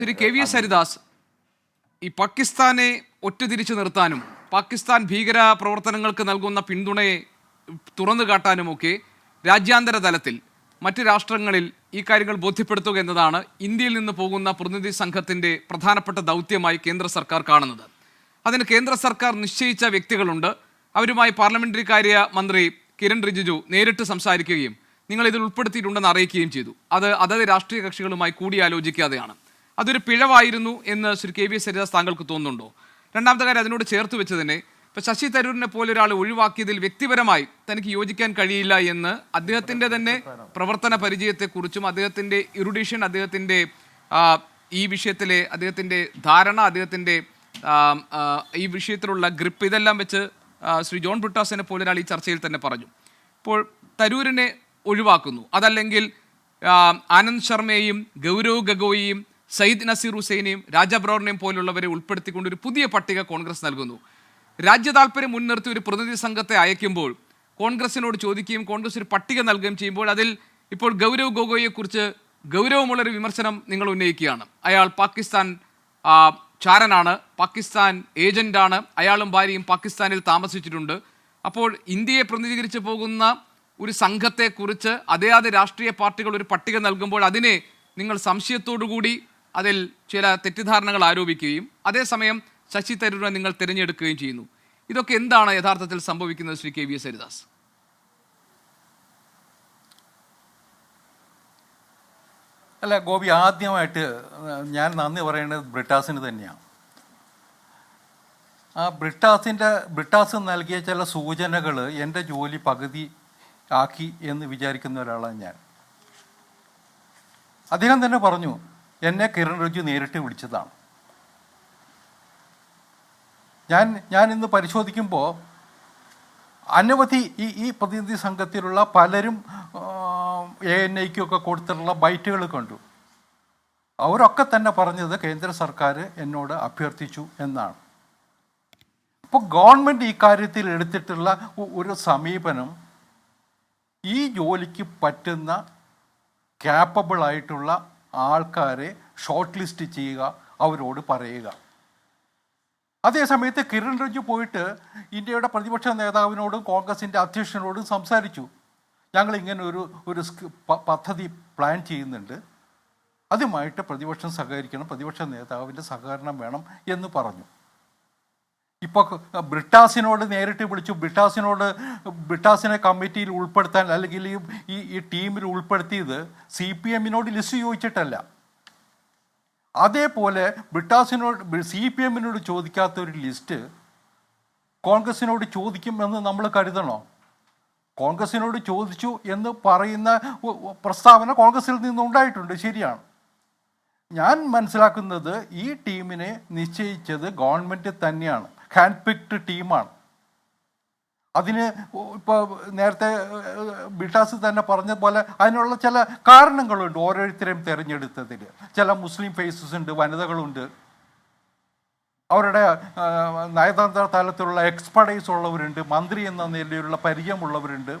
ശ്രീ കെ വി എസ് ഹരിദാസ്, ഈ പാകിസ്ഥാനെ ഒറ്റതിരിച്ചു നിർത്താനും പാകിസ്ഥാൻ ഭീകര പ്രവർത്തനങ്ങൾക്ക് നൽകുന്ന പിന്തുണയെ തുറന്നു കാട്ടാനുമൊക്കെ രാജ്യാന്തര തലത്തിൽ മറ്റ് രാഷ്ട്രങ്ങളിൽ ഈ കാര്യങ്ങൾ ബോധ്യപ്പെടുത്തുക എന്നതാണ് ഇന്ത്യയിൽ നിന്ന് പോകുന്ന പ്രതിനിധി സംഘത്തിൻ്റെ പ്രധാനപ്പെട്ട ദൗത്യമായി കേന്ദ്ര സർക്കാർ കാണുന്നത്. അതിന് കേന്ദ്ര സർക്കാർ നിശ്ചയിച്ച വ്യക്തികളുണ്ട്. അവരുമായി പാർലമെന്ററി കാര്യ മന്ത്രി കിരൺ റിജിജു നേരിട്ട് സംസാരിക്കുകയും നിങ്ങൾ ഇതിൽ ഉൾപ്പെടുത്തിയിട്ടുണ്ടെന്ന് അറിയിക്കുകയും ചെയ്തു. അത് അതത് രാഷ്ട്രീയ കക്ഷികളുമായി കൂടിയാലോചിക്കാതെയാണ്. അതൊരു പിഴവായിരുന്നു എന്ന് ശ്രീ കെ വി എസ് ഹരിദാസ് താങ്കൾക്ക് തോന്നുന്നുണ്ടോ? രണ്ടാമത്തെ കാര്യം, അതിനോട് ചേർത്ത് വെച്ച് തന്നെ ഇപ്പോൾ ശശി തരൂരിനെ പോലെ ഒരാൾ ഒഴിവാക്കിയതിൽ വ്യക്തിപരമായി തനിക്ക് യോജിക്കാൻ കഴിയില്ല എന്ന് അദ്ദേഹത്തിൻ്റെ തന്നെ പ്രവർത്തന പരിചയത്തെക്കുറിച്ചും അദ്ദേഹത്തിൻ്റെ ഇറുഡീഷൻ, അദ്ദേഹത്തിൻ്റെ ഈ വിഷയത്തിലെ അദ്ദേഹത്തിൻ്റെ ധാരണ, അദ്ദേഹത്തിൻ്റെ ഈ വിഷയത്തിലുള്ള ഗ്രിപ്പ്, ഇതെല്ലാം വെച്ച് ശ്രീ ജോൺ ബ്രിട്ടാസിനെ പോലെ ഒരാൾ ഈ ചർച്ചയിൽ തന്നെ പറഞ്ഞു. ഇപ്പോൾ തരൂരിനെ ഒഴിവാക്കുന്നു, അതല്ലെങ്കിൽ ആനന്ദ് ശർമ്മയെയും ഗൗരവ് ഗഗോയിയും സയ്യിദ് നസീർ ഹുസൈനെയും രാജ ബ്രൗറിനെയും പോലുള്ളവരെ ഉൾപ്പെടുത്തിക്കൊണ്ട് ഒരു പുതിയ പട്ടിക കോൺഗ്രസ് നൽകുന്നു. രാജ്യ താല്പര്യം മുൻനിർത്തി ഒരു പ്രതിനിധി സംഘത്തെ അയക്കുമ്പോൾ കോൺഗ്രസിനോട് ചോദിക്കുകയും കോൺഗ്രസ് ഒരു പട്ടിക നൽകുകയും ചെയ്യുമ്പോൾ അതിൽ ഇപ്പോൾ ഗൗരവ് ഗൊഗോയിയെക്കുറിച്ച് ഗൗരവമുള്ളൊരു വിമർശനം നിങ്ങൾ ഉന്നയിക്കുകയാണ്. അയാൾ പാകിസ്ഥാൻ ചാരനാണ്, പാകിസ്ഥാൻ ഏജന്റാണ്, അയാളും ഭാര്യയും പാകിസ്ഥാനിൽ താമസിച്ചിട്ടുണ്ട്. അപ്പോൾ ഇന്ത്യയെ പ്രതിനിധീകരിച്ച് പോകുന്ന ഒരു സംഘത്തെക്കുറിച്ച് അതേ രാഷ്ട്രീയ പാർട്ടികൾ ഒരു പട്ടിക നൽകുമ്പോൾ അതിനെ നിങ്ങൾ സംശയത്തോടുകൂടി അതിൽ ചില തെറ്റിദ്ധാരണകൾ ആരോപിക്കുകയും അതേസമയം ശശി തരൂരിനെ നിങ്ങൾ തിരഞ്ഞെടുക്കുകയും ചെയ്യുന്നു. ഇതൊക്കെ എന്താണ് യഥാർത്ഥത്തിൽ സംഭവിക്കുന്നത് ശ്രീ കെ വി എസ് ഹരിദാസ്? അല്ല ഗോപി, ആദ്യമായിട്ട് ഞാൻ നന്ദി പറയുന്നത് ബ്രിട്ടാസിന് തന്നെയാണ്. ആ ബ്രിട്ടാസ് നൽകിയ ചില സൂചനകൾ എൻ്റെ ജോലി പകുതി ആക്കി എന്ന് വിചാരിക്കുന്ന ഒരാളാണ് ഞാൻ. അദ്ദേഹം തന്നെ പറഞ്ഞു, എന്നെ കിരൺ റിജിജു നേരിട്ട് വിളിച്ചതാണ്. ഞാൻ ഇന്ന് പരിശോധിക്കുമ്പോൾ അനവധി ഈ പ്രതിനിധി സംഘത്തിലുള്ള പലരും ANIക്കൊക്കെ കൊടുത്തിട്ടുള്ള ബൈറ്റുകൾ കണ്ടു. അവരൊക്കെ തന്നെ പറഞ്ഞത് കേന്ദ്ര സർക്കാർ എന്നോട് അഭ്യർത്ഥിച്ചു എന്നാണ്. അപ്പോൾ ഗവൺമെൻറ് ഈ കാര്യത്തിൽ എടുത്തിട്ടുള്ള ഒരു സമീപനം ഈ ജോലിക്ക് പറ്റുന്ന ക്യാപ്പബിളായിട്ടുള്ള ആൾക്കാരെ ഷോർട്ട് ലിസ്റ്റ് ചെയ്യുക, അവരോട് പറയുക. അതേസമയത്ത് കിരൺ റിജിജു പോയിട്ട് ഇന്ത്യയുടെ പ്രതിപക്ഷ നേതാവിനോടും കോൺഗ്രസിൻ്റെ അധ്യക്ഷനോടും സംസാരിച്ചു. ഞങ്ങളിങ്ങനെ ഒരു പദ്ധതി പ്ലാൻ ചെയ്യുന്നുണ്ട്, അതുമായിട്ട് പ്രതിപക്ഷം സഹകരിക്കണം, പ്രതിപക്ഷ നേതാവിൻ്റെ സഹകരണം വേണം എന്ന് പറഞ്ഞു. ഇപ്പോൾ ബ്രിട്ടാസിനോട് നേരിട്ട് വിളിച്ചു. ബ്രിട്ടാസിനെ കമ്മിറ്റിയിൽ ഉൾപ്പെടുത്താൻ അല്ലെങ്കിൽ ഈ ടീമിൽ ഉൾപ്പെടുത്തിയത് CPM-നോട് ലിസ്റ്റ് ചോദിച്ചിട്ടല്ല. അതേപോലെ CPM-നോട് ചോദിക്കാത്ത ഒരു ലിസ്റ്റ് കോൺഗ്രസിനോട് ചോദിക്കുമെന്ന് നമ്മൾ കരുതണോ? കോൺഗ്രസിനോട് ചോദിച്ചു എന്ന് പറയുന്ന പ്രസ്താവന കോൺഗ്രസിൽ നിന്നുണ്ടായിട്ടുണ്ട്, ശരിയാണ്. ഞാൻ മനസ്സിലാക്കുന്നത് ഈ ടീമിനെ നിശ്ചയിച്ചത് ഗവൺമെൻറ് തന്നെയാണ്, ഹാൻഡ് പിക്ഡ് ടീമാണ്. അതിന് ഇപ്പോൾ നേരത്തെ ബ്രിട്ടാസ് തന്നെ പറഞ്ഞ പോലെ അതിനുള്ള ചില കാരണങ്ങളുണ്ട് ഓരോരുത്തരെയും തിരഞ്ഞെടുത്തതിൽ. ചില മുസ്ലിം ഫേസസ് ഉണ്ട്, വനിതകളുണ്ട്, അവരുടെ നയതന്ത്ര തലത്തിലുള്ള എക്സ്പെർട്ടൈസ് ഉള്ളവരുണ്ട്, മന്ത്രി എന്ന നിലയിലുള്ള പരിചയമുള്ളവരുണ്ട്.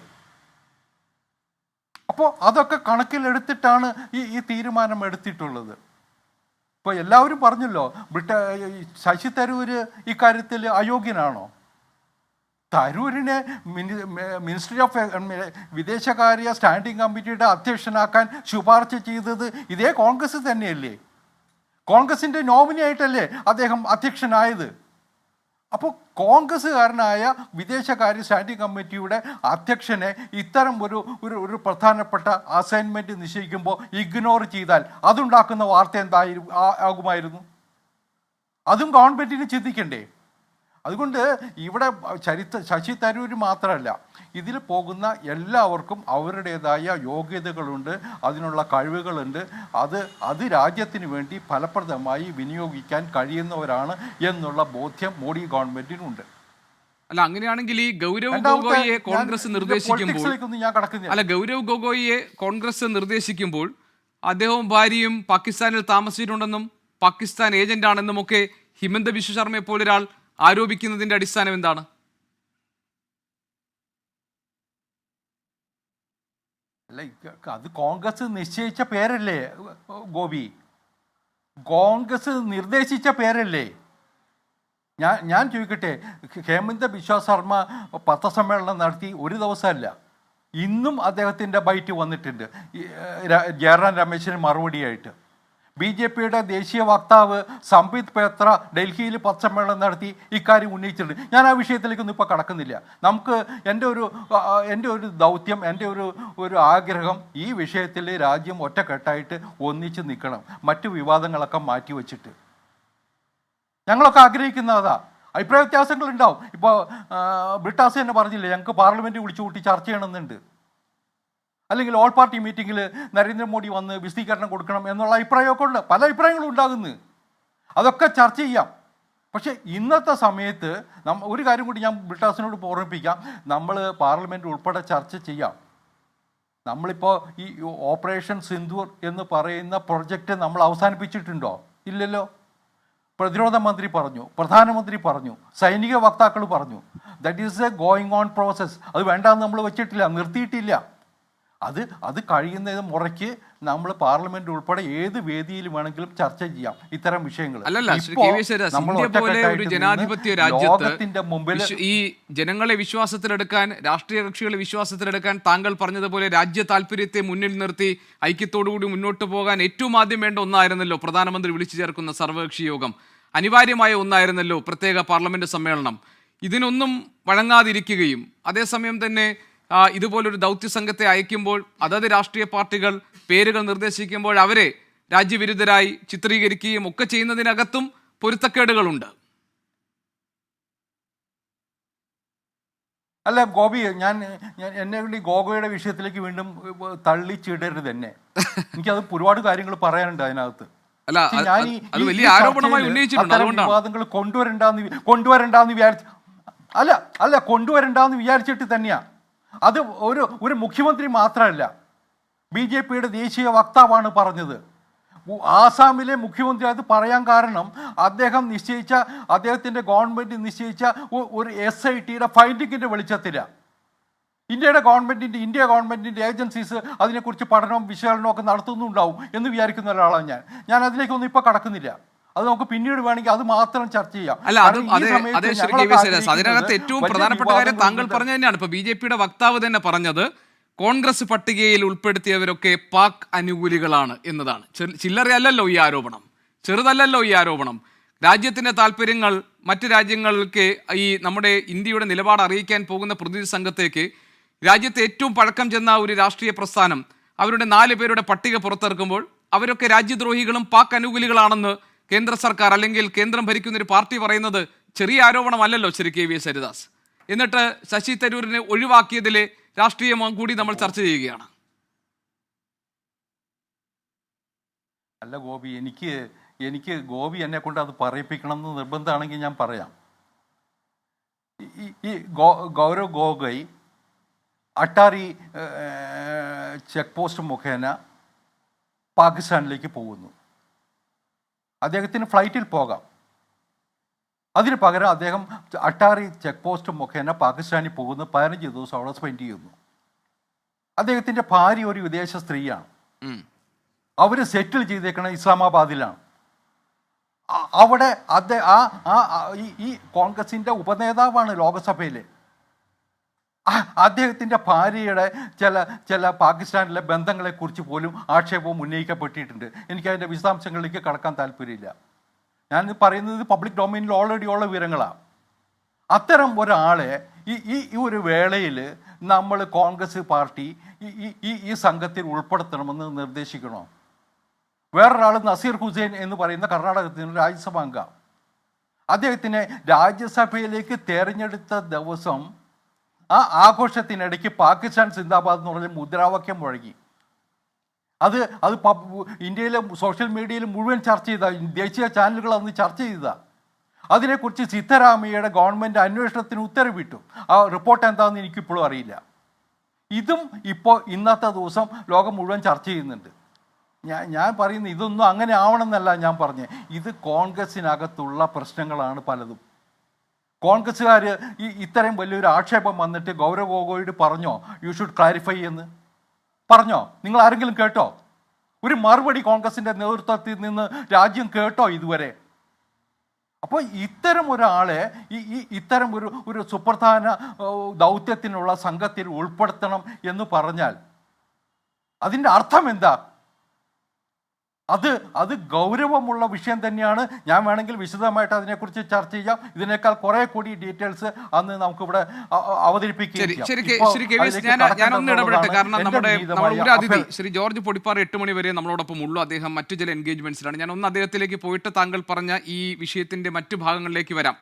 അപ്പോൾ അതൊക്കെ കണക്കിലെടുത്തിട്ടാണ് ഈ തീരുമാനം എടുത്തിട്ടുള്ളത്. ഇപ്പോൾ എല്ലാവരും പറഞ്ഞല്ലോ, ശശി തരൂര് ഇക്കാര്യത്തിൽ അയോഗ്യനാണോ? തരൂരിനെ മിനിസ്ട്രി ഓഫ് വിദേശകാര്യ സ്റ്റാൻഡിംഗ് കമ്മിറ്റിയുടെ അധ്യക്ഷനാക്കാൻ ശുപാർശ ചെയ്തത് ഇതേ കോൺഗ്രസ് തന്നെയല്ലേ? കോൺഗ്രസിൻ്റെ നോമിനി ആയിട്ടല്ലേ അദ്ദേഹം അധ്യക്ഷനായത്? അപ്പോൾ കോൺഗ്രസ്സുകാരനായ വിദേശകാര്യ സ്റ്റാൻഡിംഗ് കമ്മിറ്റിയുടെ അധ്യക്ഷനെ ഇത്തരം ഒരു പ്രധാനപ്പെട്ട അസൈൻമെൻറ്റ് നിശ്ചയിക്കുമ്പോൾ ഇഗ്നോർ ചെയ്താൽ അതുണ്ടാക്കുന്ന വാർത്ത ആകുമായിരുന്നു? അതും ഗവൺമെൻറ്റിന് ചിന്തിക്കണ്ടേ? അതുകൊണ്ട് ഇവിടെ ശശി തരൂർ മാത്രമല്ല, ഇതിൽ പോകുന്ന എല്ലാവർക്കും അവരുടേതായ യോഗ്യതകളുണ്ട്, അതിനുള്ള കഴിവുകളുണ്ട്. അത് രാജ്യത്തിന് വേണ്ടി ഫലപ്രദമായി വിനിയോഗിക്കാൻ കഴിയുന്നവരാണ് എന്നുള്ള ബോധ്യം മോഡി ഗവൺമെൻറ്റിനുണ്ട്. അല്ല, അങ്ങനെയാണെങ്കിൽ ഈ ഗൗരവ് ഗൊഗോയിയെ കോൺഗ്രസ് നിർദ്ദേശിക്കുമ്പോൾ അദ്ദേഹവും ഭാര്യയും പാകിസ്ഥാനിൽ താമസിച്ചിട്ടുണ്ടെന്നും പാകിസ്ഥാൻ ഏജന്റാണെന്നും ഒക്കെ ഹിമന്ത ബിശ്വ ശർമ്മയെ പോലൊരാൾ ആരോപിക്കുന്നതിന്റെ അടിസ്ഥാനം എന്താണ്? അല്ല, അത് കോൺഗ്രസ് നിശ്ചയിച്ച പേരല്ലേ ഗോപി? കോൺഗ്രസ് നിർദ്ദേശിച്ച പേരല്ലേ? ഞാൻ ചോദിക്കട്ടെ, ഹേമന്ത ബിശ്വ ശർമ്മ പത്രസമ്മേളനം നടത്തി ഒരു ദിവസമല്ല, ഇന്നും അദ്ദേഹത്തിൻ്റെ ബൈറ്റ് വന്നിട്ടുണ്ട് ജയറാം രമേശിന് മറുപടിയായിട്ട്. BJPയുടെ ദേശീയ വക്താവ് സംബിത് പേത്ര ഡൽഹിയിൽ പത്രസമ്മേളനം നടത്തി ഇക്കാര്യം ഉന്നയിച്ചിട്ടുണ്ട്. ഞാൻ ആ വിഷയത്തിലേക്കൊന്നും ഇപ്പോൾ കടക്കുന്നില്ല. നമുക്ക് എൻ്റെ ഒരു ദൗത്യം, എൻ്റെ ഒരു ആഗ്രഹം, ഈ വിഷയത്തിൽ രാജ്യം ഒറ്റക്കെട്ടായിട്ട് ഒന്നിച്ച് നിൽക്കണം, മറ്റു വിവാദങ്ങളൊക്കെ മാറ്റി വച്ചിട്ട്. ഞങ്ങളൊക്കെ ആഗ്രഹിക്കുന്നതാ. അഭിപ്രായ വ്യത്യാസങ്ങൾ ഉണ്ടാവും. ഇപ്പോൾ ബ്രിട്ടാസ് തന്നെ പറഞ്ഞില്ലേ, ഞങ്ങൾക്ക് പാർലമെൻറ്റ് വിളിച്ചു കൂട്ടി ചർച്ച ചെയ്യണമെന്നുണ്ട്, അല്ലെങ്കിൽ ഓൾ പാർട്ടി മീറ്റിങ്ങിൽ നരേന്ദ്രമോദി വന്ന് വിശദീകരണം കൊടുക്കണം എന്നുള്ള അഭിപ്രായമൊക്കെ ഉണ്ട്. പല അഭിപ്രായങ്ങളും ഉണ്ടാകുന്നു, അതൊക്കെ ചർച്ച ചെയ്യാം. പക്ഷേ ഇന്നത്തെ സമയത്ത് ഒരു കാര്യം കൂടി ഞാൻ ബ്രിട്ടാസിനോട് ഓർമ്മിപ്പിക്കാം, നമ്മൾ പാർലമെൻറ്റ് ഉൾപ്പെടെ ചർച്ച ചെയ്യാം. നമ്മളിപ്പോൾ ഈ ഓപ്പറേഷൻ സിന്ദൂർ എന്ന് പറയുന്ന പ്രൊജക്റ്റ് നമ്മൾ അവസാനിപ്പിച്ചിട്ടുണ്ടോ? ഇല്ലല്ലോ. പ്രതിരോധ മന്ത്രി പറഞ്ഞു, പ്രധാനമന്ത്രി പറഞ്ഞു, സൈനിക വക്താക്കൾ പറഞ്ഞു. That is A going on process. അത് വേണ്ടാന്ന് നമ്മൾ വെച്ചിട്ടില്ല, നിർത്തിയിട്ടില്ല. അത് കഴിയുന്നത് മുറയ്ക്ക് നമ്മൾ പാർലമെന്റ് ഉൾപ്പെടെ ഏത് വേദിയിൽ വേണമെങ്കിലും ചർച്ച ചെയ്യാം ഇത്തരം വിഷയങ്ങൾ. ഒരു ജനാധിപത്യ രാജ്യത്ത് ഈ ജനങ്ങളെ വിശ്വാസത്തിലെടുക്കാൻ, രാഷ്ട്രീയ കക്ഷികളെ വിശ്വാസത്തിലെടുക്കാൻ താങ്കൾ പറഞ്ഞതുപോലെ രാജ്യ താല്പര്യത്തെ മുന്നിൽ നിർത്തി ഐക്യത്തോടുകൂടി മുന്നോട്ട് പോകാൻ ഏറ്റവും ആദ്യം വേണ്ട ഒന്നായിരുന്നല്ലോ പ്രധാനമന്ത്രി വിളിച്ചു ചേർക്കുന്ന സർവകക്ഷി യോഗം. അനിവാര്യമായ ഒന്നായിരുന്നല്ലോ പ്രത്യേക പാർലമെന്റ് സമ്മേളനം. ഇതിനൊന്നും വഴങ്ങാതിരിക്കുകയും അതേസമയം തന്നെ ഇതുപോലൊരു ദൗത്യ സംഘത്തെ അയക്കുമ്പോൾ അതത് രാഷ്ട്രീയ പാർട്ടികൾ പേരുകൾ നിർദ്ദേശിക്കുമ്പോൾ അവരെ രാജ്യവിരുദ്ധരായി ചിത്രീകരിക്കുകയും ഒക്കെ ചെയ്യുന്നതിനകത്തും പൊരുത്തക്കേടുകളുണ്ട്. അല്ല ഗോപി, ഞാൻ എന്നെ വേണ്ടി ഗോഗോയുടെ വിഷയത്തിലേക്ക് വീണ്ടും തള്ളിച്ചിടരുത് തന്നെ. എനിക്കത് ഒരുപാട് കാര്യങ്ങൾ പറയാനുണ്ട് അതിനകത്ത്. വിവാദങ്ങൾ കൊണ്ടുവരണ്ടെന്ന് വിചാരിച്ചിട്ട് തന്നെയാ. അത് ഒരു മുഖ്യമന്ത്രി മാത്രമല്ല, BJPയുടെ ദേശീയ വക്താവാണ് പറഞ്ഞത്. ആസാമിലെ മുഖ്യമന്ത്രി അത് പറയാൻ കാരണം അദ്ദേഹത്തിൻ്റെ ഗവൺമെൻറ് നിശ്ചയിച്ച ഒരു SITയുടെ ഫൈൻഡിങ്ങിൻ്റെ വെളിച്ചത്തിലാണ്. ഇന്ത്യ ഗവൺമെൻറ്റിൻ്റെ ഏജൻസീസ് അതിനെക്കുറിച്ച് പഠനവും വിശകലനവും ഒക്കെ നടത്തുന്നുണ്ടാവും എന്ന് വിചാരിക്കുന്ന ഒരാളാണ് ഞാൻ അതിലേക്കൊന്നും ഇപ്പോൾ കടക്കുന്നില്ല. അത് നമുക്ക് പിന്നീട് വേണമെങ്കിൽ അത് മാത്രം ചർച്ച ചെയ്യാം. അതിനകത്ത് ഏറ്റവും പ്രധാനപ്പെട്ട കാര്യം താങ്കൾ പറഞ്ഞ തന്നെയാണ്. ഇപ്പൊ BJPയുടെ വക്താവ് തന്നെ പറഞ്ഞത് കോൺഗ്രസ് പട്ടികയിൽ ഉൾപ്പെടുത്തിയവരൊക്കെ പാക് അനുകൂലികളാണ് എന്നതാണ്. ചില്ലറയല്ലല്ലോ ഈ ആരോപണം, ചെറുതല്ലല്ലോ ഈ ആരോപണം. രാജ്യത്തിന്റെ താല്പര്യങ്ങൾ മറ്റ് രാജ്യങ്ങൾക്ക് ഈ നമ്മുടെ ഇന്ത്യയുടെ നിലപാട് അറിയിക്കാൻ പോകുന്ന പ്രതിനിധി സംഘത്തേക്ക് രാജ്യത്തെ ഏറ്റവും പഴക്കം ചെന്ന ഒരു രാഷ്ട്രീയ പ്രസ്ഥാനം അവരുടെ 4 പേരുടെ പട്ടിക പുറത്തിറക്കുമ്പോൾ അവരൊക്കെ രാജ്യദ്രോഹികളും പാക് അനുകൂലികളാണെന്ന് കേന്ദ്ര സർക്കാർ അല്ലെങ്കിൽ കേന്ദ്രം ഭരിക്കുന്ന ഒരു പാർട്ടി പറയുന്നത് ചെറിയ ആരോപണമല്ലല്ലോ ശ്രീ KVS ഹരിദാസ്. എന്നിട്ട് ശശി തരൂരിനെ ഒഴിവാക്കിയതിലെ രാഷ്ട്രീയം കൂടി നമ്മൾ ചർച്ച ചെയ്യുകയാണ്. അല്ല ഗോപി, എനിക്ക് ഗോപി എന്നെ കൊണ്ട് അത് പറയിപ്പിക്കണം എന്ന് നിർബന്ധമാണെങ്കിൽ ഞാൻ പറയാം. ഈ ഗൗരവ് ഗോഗോയ് അട്ടാരി ചെക്ക് പോസ്റ്റ് മുഖേന പാകിസ്ഥാനിലേക്ക് പോകുന്നു. അദ്ദേഹത്തിന് ഫ്ലൈറ്റിൽ പോകാം. അതിന് പകരം അദ്ദേഹം അട്ടാരി ചെക്ക് പോസ്റ്റ് മുഖേന പാകിസ്ഥാനിൽ പോകുന്നു. 15 ദിവസം അവിടെ സ്പെൻഡ് ചെയ്യുന്നു. അദ്ദേഹത്തിൻ്റെ ഭാര്യ ഒരു വിദേശ സ്ത്രീയാണ്. അവർ സെറ്റിൽ ചെയ്തേക്കണ ഇസ്ലാമാബാദിലാണ്. അവിടെ ഈ കോൺഗ്രസിൻ്റെ ഉപനേതാവാണ് ലോകസഭയിൽ. അദ്ദേഹത്തിൻ്റെ ഭാര്യയുടെ ചില പാകിസ്ഥാനിലെ ബന്ധങ്ങളെക്കുറിച്ച് പോലും ആക്ഷേപവും ഉന്നയിക്കപ്പെട്ടിട്ടുണ്ട്. എനിക്കതിൻ്റെ വിശദാംശങ്ങളിലേക്ക് കടക്കാൻ താല്പര്യമില്ല. ഞാൻ പറയുന്നത് പബ്ലിക് ഡൊമൈനിൽ ഓൾറെഡി ഉള്ള വിവരങ്ങളാണ്. അത്തരം ഒരാളെ ഈ ഒരു വേളയിൽ നമ്മൾ കോൺഗ്രസ് പാർട്ടി ഈ സംഘത്തിൽ ഉൾപ്പെടുത്തണമെന്ന് നിർദ്ദേശിക്കണോ? വേറൊരാൾ നസീർ ഹുസൈൻ എന്ന് പറയുന്ന കർണാടകത്തിൻ്റെ രാജ്യസഭാ അംഗം, അദ്ദേഹത്തിനെ രാജ്യസഭയിലേക്ക് തെരഞ്ഞെടുത്ത ദിവസം ആ ആഘോഷത്തിനിടയ്ക്ക് പാകിസ്ഥാൻ സിന്ദാബാദ് എന്ന് പറഞ്ഞ മുദ്രാവാക്യം മുഴങ്ങി. അത് ഇന്ത്യയിലെ സോഷ്യൽ മീഡിയയിൽ മുഴുവൻ ചർച്ച ചെയ്ത, ദേശീയ ചാനലുകൾ അന്ന് ചർച്ച ചെയ്തതാണ്. അതിനെക്കുറിച്ച് സിദ്ധരാമയ്യയുടെ ഗവൺമെൻറ് അന്വേഷണത്തിന് ഉത്തരവിട്ടു. ആ റിപ്പോർട്ട് എന്താണെന്ന് എനിക്കിപ്പോഴും അറിയില്ല. ഇതും ഇപ്പോൾ ഇന്നത്തെ ദിവസം ലോകം മുഴുവൻ ചർച്ച ചെയ്യുന്നുണ്ട്. ഞാൻ പറയുന്നത് ഇതൊന്നും അങ്ങനെ ആവണമെന്നല്ല ഞാൻ പറഞ്ഞത്. ഇത് കോൺഗ്രസിനകത്തുള്ള പ്രശ്നങ്ങളാണ് പലതും. കോൺഗ്രസ്സുകാർ ഇത്രയും വലിയൊരു ആക്ഷേപം വന്നിട്ട് ഗൗരവ് ഗൊഗോയോട് പറഞ്ഞോ യു ഷുഡ് ക്ലാരിഫൈ എന്ന് പറഞ്ഞോ? നിങ്ങൾ ആരെങ്കിലും കേട്ടോ? ഒരു മറുപടി കോൺഗ്രസിന്റെ നേതൃത്വത്തിൽ നിന്ന് രാജ്യം കേട്ടോ ഇതുവരെ? അപ്പോൾ ഇത്തരം ഒരാളെ ഇത്തരം ഒരു സുപ്രധാന ദൗത്യത്തിനുള്ള സംഘത്തിൽ ഉൾപ്പെടുത്തണം എന്ന് പറഞ്ഞാൽ അതിൻ്റെ അർത്ഥം എന്താ? അത് ഗൗരവമുള്ള വിഷയം തന്നെയാണ്. ഞാൻ വേണമെങ്കിൽ വിശദമായിട്ട് അതിനെക്കുറിച്ച് ചർച്ച ചെയ്യാം. ഇതിനേക്കാൾ കുറെ കൂടി ഡീറ്റെയിൽസ് അന്ന് നമുക്കിവിടെ അവതരിപ്പിക്കുകയും ഞാനൊന്ന് ഇടപെടട്ടെ. കാരണം നമ്മുടെ ഒരു അതിഥി ശ്രീ ജോർജ് പൊടിപ്പാറ 8 മണി വരെ നമ്മളോടൊപ്പം ഉള്ളൂ. അദ്ദേഹം മറ്റു ചില എൻഗേജ്മെന്റ്സിലാണ്. ഞാൻ ഒന്ന് അദ്ദേഹത്തിലേക്ക് പോയിട്ട് താങ്കൾ പറഞ്ഞ ഈ വിഷയത്തിന്റെ മറ്റു ഭാഗങ്ങളിലേക്ക് വരാം.